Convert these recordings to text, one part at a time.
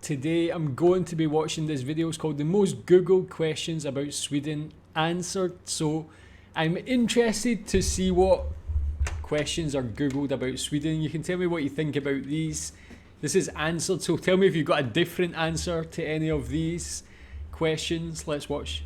Today I'm going to be watching this video. It's called the most Googled questions about Sweden answered. So I'm interested to see what questions are Googled about Sweden. You can tell me what you think about these. This is answered, so tell me if you've got a different answer to any of these questions. Let's watch.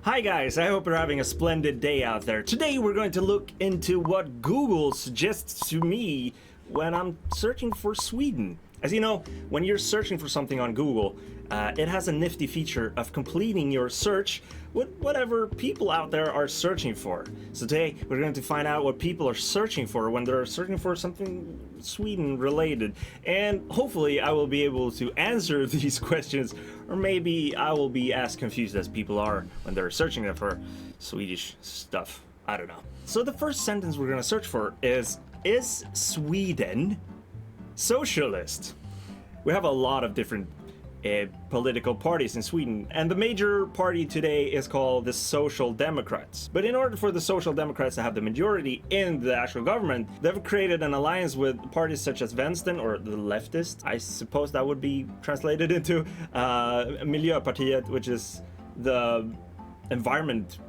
Hi guys, I hope you're having a splendid day out there. Today we're going to look into what Google suggests to me when I'm searching for Sweden. As you know, when you're searching for something on Google, it has a nifty feature of completing your search with whatever people out there are searching for. So today we're going to find out what people are searching for when they're searching for something Sweden related. And hopefully I will be able to answer these questions, or maybe I will be as confused as people are when they're searching for Swedish stuff. I don't know. So the first sentence we're going to search for is Sweden socialist? We have a lot of different political parties in Sweden, and the major party today is called the Social Democrats. But in order for the Social Democrats to have the majority in the actual government, they've created an alliance with parties such as Vänstern, or the leftist, I suppose that would be translated into Miljöpartiet, which is the environment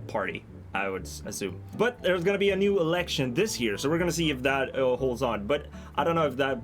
party, I would assume. But there's going to be a new election this year, so we're going to see if that holds on. But I don't know if that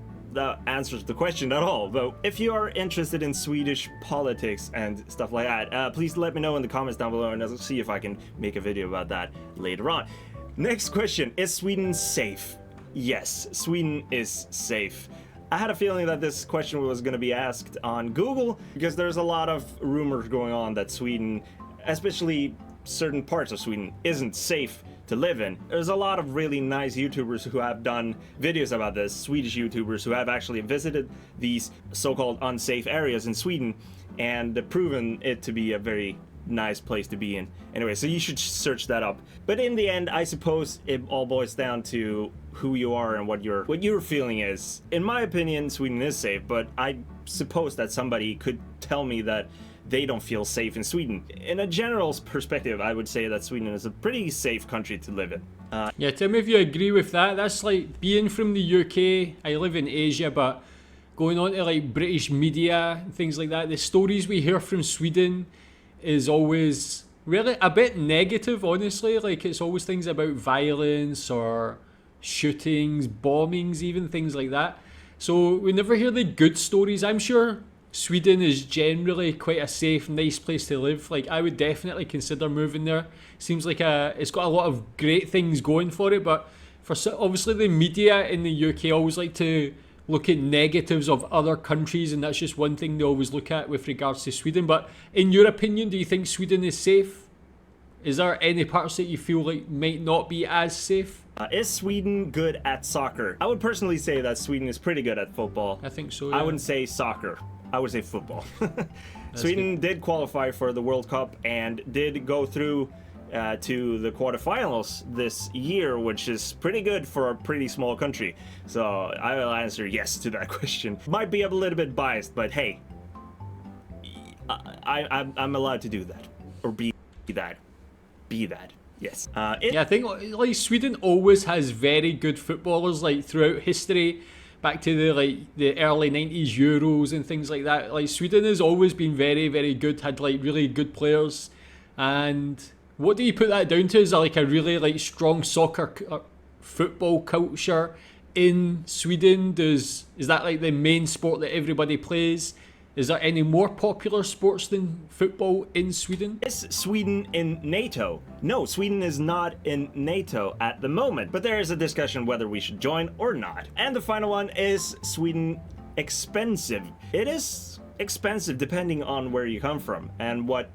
answers the question at all. But if you are interested in Swedish politics and stuff like that, please let me know in the comments down below, and I'll see if I can make a video about that later on. Next question, is Sweden safe? Yes, Sweden is safe. I had a feeling that this question was going to be asked on Google, because there's a lot of rumors going on that Sweden, especially certain parts of Sweden, isn't safe to live in. There's a lot of really nice YouTubers who have done videos about this, Swedish YouTubers who have actually visited these so-called unsafe areas in Sweden and proven it to be a very nice place to be in. Anyway, so you should search that up. But in the end, I suppose it all boils down to who you are and what your feeling is. In my opinion, Sweden is safe, but I suppose that somebody could tell me that they don't feel safe in Sweden. In a general perspective, I would say that Sweden is a pretty safe country to live in. Yeah, tell me if you agree with that. That's like being from the UK. I live in Asia, but going on to like British media and things like that, the stories we hear from Sweden is always really a bit negative, honestly. Like, it's always things about violence or shootings, bombings, even things like that. So we never hear the good stories. I'm sure Sweden is generally quite a safe, nice place to live. Like, I would definitely consider moving there. Seems like it's got a lot of great things going for it, but obviously the media in the UK always like to look at negatives of other countries, and that's just one thing they always look at with regards to Sweden. But in your opinion, do you think Sweden is safe? Is there any parts that you feel like might not be as safe? Is Sweden good at soccer? I would personally say that Sweden is pretty good at football. I think so, yeah. I wouldn't say soccer. I would say football. Sweden did qualify for the World Cup and did go through to the quarterfinals this year, which is pretty good for a pretty small country. So I will answer yes to that question. Might be a little bit biased, but hey, I'm allowed to do that, or be that. Yes. Yeah, I think like Sweden always has very good footballers, like throughout history. Back to the early 90s Euros and things like that. Like, Sweden has always been very, very good, had like really good players. And what do you put that down to? Is there like a really like strong soccer football culture in Sweden? Is that like the main sport that everybody plays? Is there any more popular sports than football in Sweden? Is Sweden in NATO? No, Sweden is not in NATO at the moment, but there is a discussion whether we should join or not. And the final one, is Sweden expensive? It is expensive depending on where you come from and where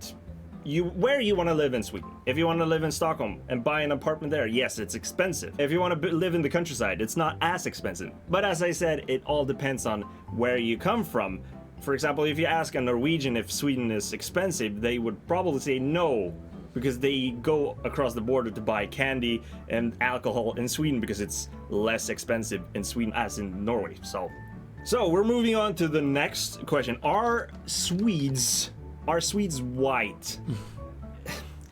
you want to live in Sweden. If you want to live in Stockholm and buy an apartment there, yes, it's expensive. If you want to live in the countryside, it's not as expensive. But as I said, it all depends on where you come from. For example, if you ask a Norwegian if Sweden is expensive, they would probably say no, because they go across the border to buy candy and alcohol in Sweden because it's less expensive in Sweden as in Norway. So we're moving on to the next question. Are Swedes white?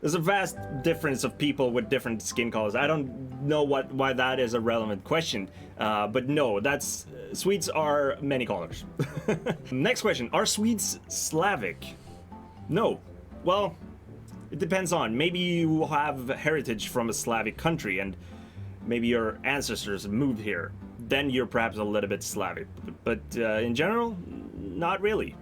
There's a vast difference of people with different skin colors. I don't know why that is a relevant question, but no, that's Swedes are many colors. Next question: are Swedes Slavic? No. Well, it depends on. Maybe you have heritage from a Slavic country, and maybe your ancestors moved here. Then you're perhaps a little bit Slavic, but in general, not really.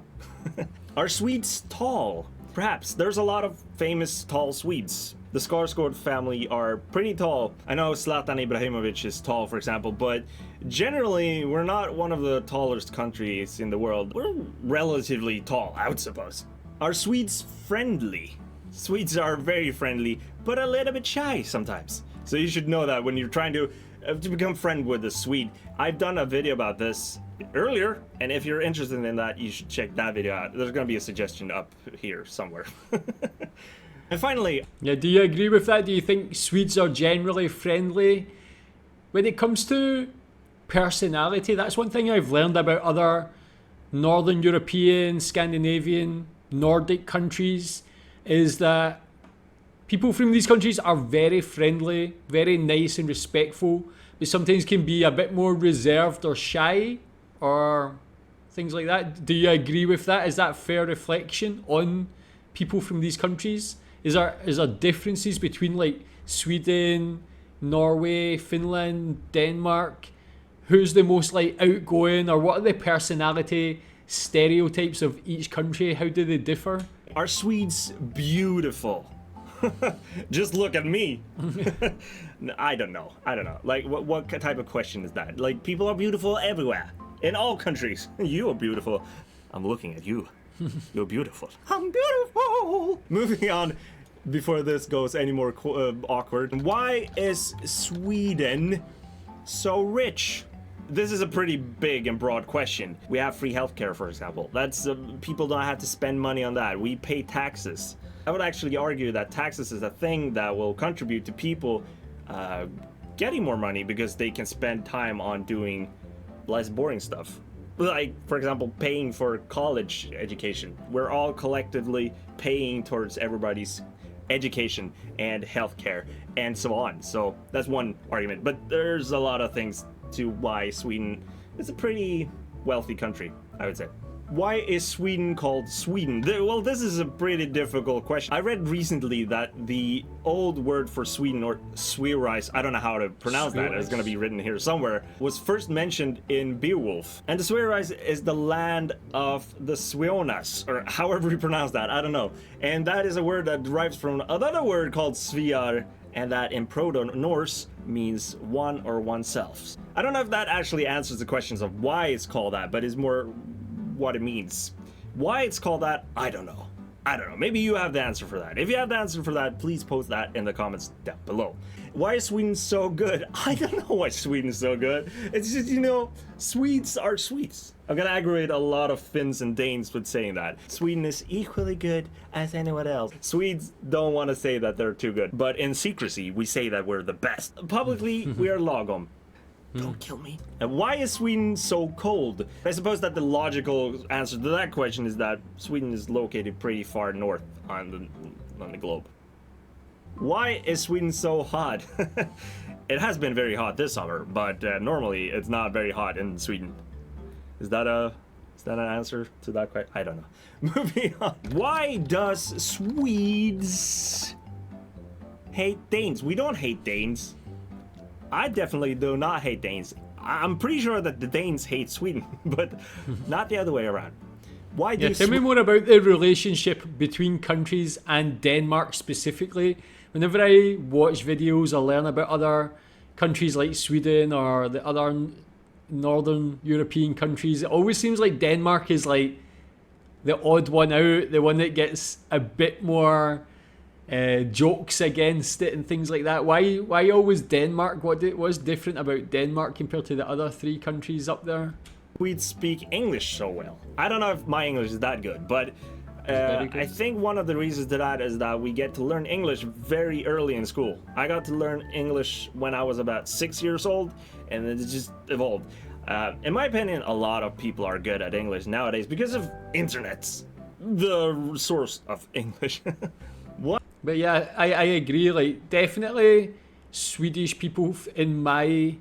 Are Swedes tall? Perhaps. There's a lot of famous tall Swedes. The Skarsgård family are pretty tall. I know Zlatan Ibrahimovic is tall, for example, but generally we're not one of the tallest countries in the world. We're relatively tall, I would suppose. Are Swedes friendly? Swedes are very friendly, but a little bit shy sometimes. So you should know that when you're trying to become friend with a Swede. I've done a video about this earlier, and if you're interested in that, you should check that video out. There's gonna be a suggestion up here somewhere. And finally, yeah, do you agree with that? Do you think Swedes are generally friendly? When it comes to personality, that's one thing I've learned about other Northern European, Scandinavian, Nordic countries, is that people from these countries are very friendly, very nice and respectful, but sometimes can be a bit more reserved or shy or things like that. Do you agree with that? Is that a fair reflection on people from these countries? Is there differences between like Sweden, Norway, Finland, Denmark? Who's the most like outgoing, or what are the personality stereotypes of each country? How do they differ? Are Swedes beautiful? Just look at me. I don't know. Like, what type of question is that? Like, people are beautiful everywhere. In all countries. You are beautiful. I'm looking at you. You're beautiful. I'm beautiful. Moving on, before this goes any more awkward. Why is Sweden so rich? This is a pretty big and broad question. We have free healthcare, for example. That's people don't have to spend money on that. We pay taxes. I would actually argue that taxes is a thing that will contribute to people getting more money because they can spend time on doing less boring stuff. Like, for example, paying for college education. We're all collectively paying towards everybody's education and healthcare and so on. So that's one argument. But there's a lot of things to why Sweden is a pretty wealthy country, I would say. Why is Sweden called Sweden? Well, this is a pretty difficult question. I read recently that the old word for Sweden, or Swedish, I don't know how to pronounce that, it's gonna be written here somewhere, was first mentioned in Beowulf. And the Swedish is the land of the Sveonas, or however you pronounce that, I don't know. And that is a word that derives from another word called Sviar, and that in Proto-Norse means one or oneself. I don't know if that actually answers the questions of why it's called that, but it's more what it means. Why it's called that, I don't know. Maybe you have the answer for that. If you have the answer for that, please post that in the comments down below. Why is Sweden so good? I don't know why Sweden's so good. It's just, you know, Swedes are Swedes. I'm gonna aggravate a lot of Finns and Danes with saying that. Sweden is equally good as anyone else. Swedes don't want to say that they're too good, but in secrecy, we say that we're the best. Publicly, we are lagom. Don't kill me. And why is Sweden so cold? I suppose that the logical answer to that question is that Sweden is located pretty far north on the globe. Why is Sweden so hot? It has been very hot this summer, but normally it's not very hot in Sweden. Is that an answer to that question? I don't know. Moving on. Why does Swedes hate Danes? We don't hate Danes. I definitely do not hate Danes. I'm pretty sure that the Danes hate Sweden, but not the other way around. Why do tell me more about the relationship between countries and Denmark specifically. Whenever I watch videos or learn about other countries like Sweden or the other Northern European countries, it always seems like Denmark is like the odd one out, the one that gets a bit more jokes against it and things like that. Why always Denmark? What's different about Denmark compared to the other three countries up there? We'd speak English so well. I don't know if my English is that good, but I think one of the reasons to that is that we get to learn English very early in school. I got to learn English when I was about 6 years old, and it just evolved. In my opinion, a lot of people are good at English nowadays because of internets, the source of English. What? But yeah, I agree. Like, definitely Swedish people, in my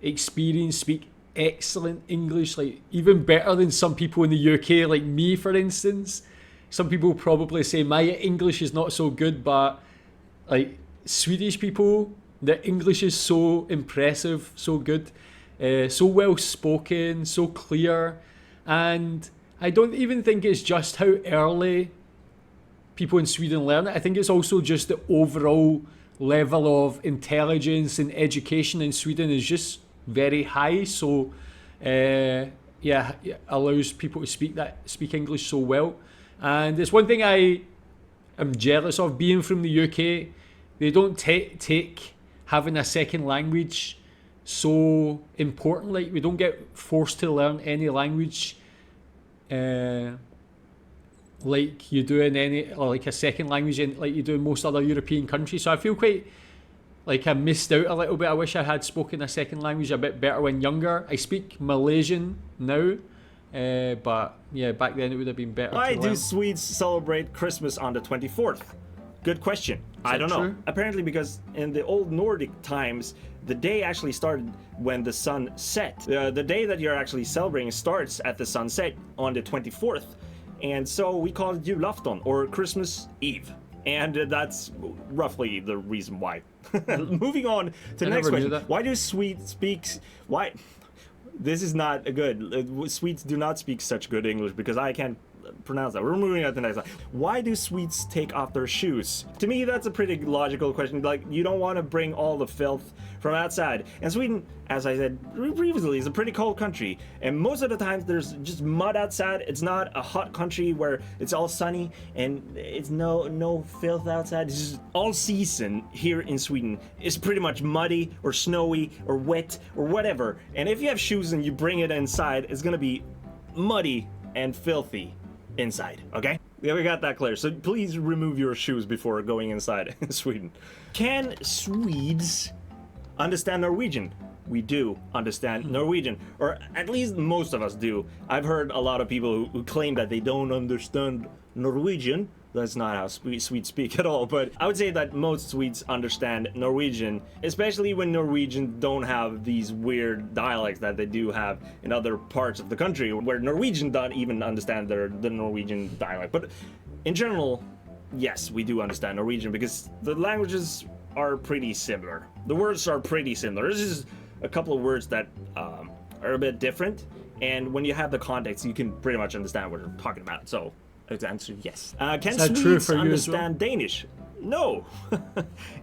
experience, speak excellent English. Like, even better than some people in the UK, like me, for instance. Some people probably say my English is not so good, but like Swedish people, the English is so impressive, so good, so well spoken, so clear. And I don't even think it's just how early people in Sweden learn it. I think it's also just the overall level of intelligence and education in Sweden is just very high. So yeah, it allows people to speak English so well. And it's one thing I am jealous of being from the UK. They don't take having a second language so important. Like, we don't get forced to learn any language like you do in any, or like a second language in, like you do in most other European countries. So I feel quite like I missed out a little bit. I wish I had spoken a second language a bit better when younger. I speak Malaysian now, but yeah, back then it would have been better. Why to do learn. Swedes celebrate Christmas on the 24th? Good question. I don't know. true? Apparently because in the old Nordic times, the day actually started when the sun set. The day that you're actually celebrating starts at the sunset on the 24th. And so we call it julafton or Christmas Eve. And that's roughly the reason why. Moving on to the next never knew question. that. Why do Swedes speak... Why... This is not good. Swedes do not speak such good English because I can't pronounce that. We're moving on to the next one. Why do Swedes take off their shoes? To me, that's a pretty logical question. Like, you don't want to bring all the filth from outside. And Sweden, as I said previously, is a pretty cold country. And most of the times there's just mud outside. It's not a hot country where it's all sunny and it's no filth outside. It's just all season here in Sweden is pretty much muddy or snowy or wet or whatever. And if you have shoes and you bring it inside, it's gonna be muddy and filthy inside, okay? Yeah, we got that clear. So please remove your shoes before going inside in Sweden. Can Swedes understand Norwegian? We do understand Norwegian, or at least most of us do. I've heard a lot of people who claim that they don't understand Norwegian. That's not how Swedes speak at all, but I would say that most Swedes understand Norwegian, especially when Norwegians don't have these weird dialects that they do have in other parts of the country, where Norwegian don't even understand the Norwegian dialect. But in general, yes, we do understand Norwegian because the languages are pretty similar. The words are pretty similar. There's just a couple of words that are a bit different, and when you have the context, you can pretty much understand what they're talking about. So the answer, yes. Can Is that true Swedes for you as well? understand Danish? No.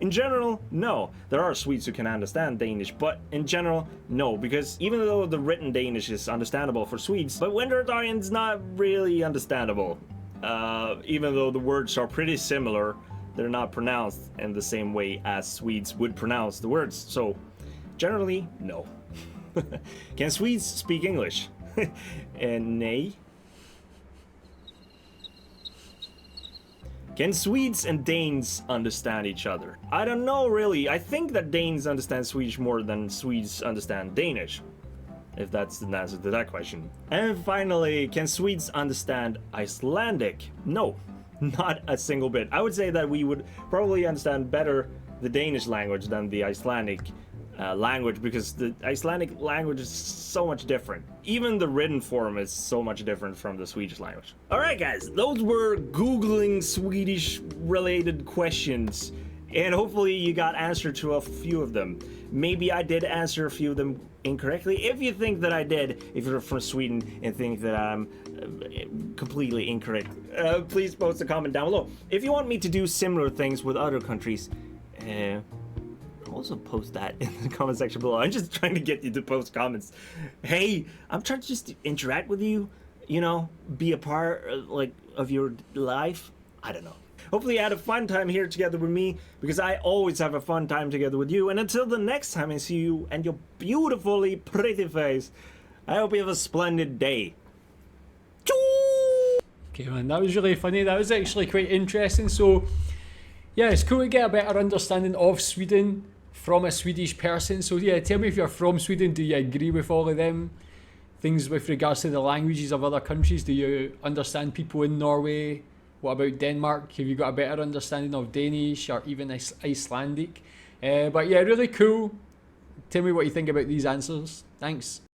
In general, no. There are Swedes who can understand Danish, but in general, no. Because even though the written Danish is understandable for Swedes, but when they're talking, it's not really understandable. Even though the words are pretty similar, they're not pronounced in the same way as Swedes would pronounce the words. So, generally, no. Can Swedes speak English? Nay. Can Swedes and Danes understand each other? I don't know, really. I think that Danes understand Swedish more than Swedes understand Danish, if that's the answer to that question. And finally, can Swedes understand Icelandic? No, not a single bit. I would say that we would probably understand better the Danish language than the Icelandic language, because the Icelandic language is so much different. Even the written form is so much different from the Swedish language. Alright guys, those were Googling Swedish related questions, and hopefully you got answer to a few of them. Maybe I did answer a few of them incorrectly. If you think that I did, if you're from Sweden and think that I'm completely incorrect, please post a comment down below. If you want me to do similar things with other countries, also post that in the comment section below. I'm just trying to get you to post comments. Hey, I'm trying to just interact with you, you know, be a part of your life. I don't know. Hopefully you had a fun time here together with me, because I always have a fun time together with you. And until the next time I see you and your beautifully pretty face, I hope you have a splendid day. Okay, man, that was really funny. That was actually quite interesting. So yeah, it's cool to get a better understanding of Sweden from a Swedish person. So yeah, tell me if you're from Sweden, do you agree with all of them things with regards to the languages of other countries? Do you understand people in Norway What about Denmark? Have you got a better understanding of Danish or even Icelandic? But yeah, really cool. Tell me what you think about these answers. Thanks.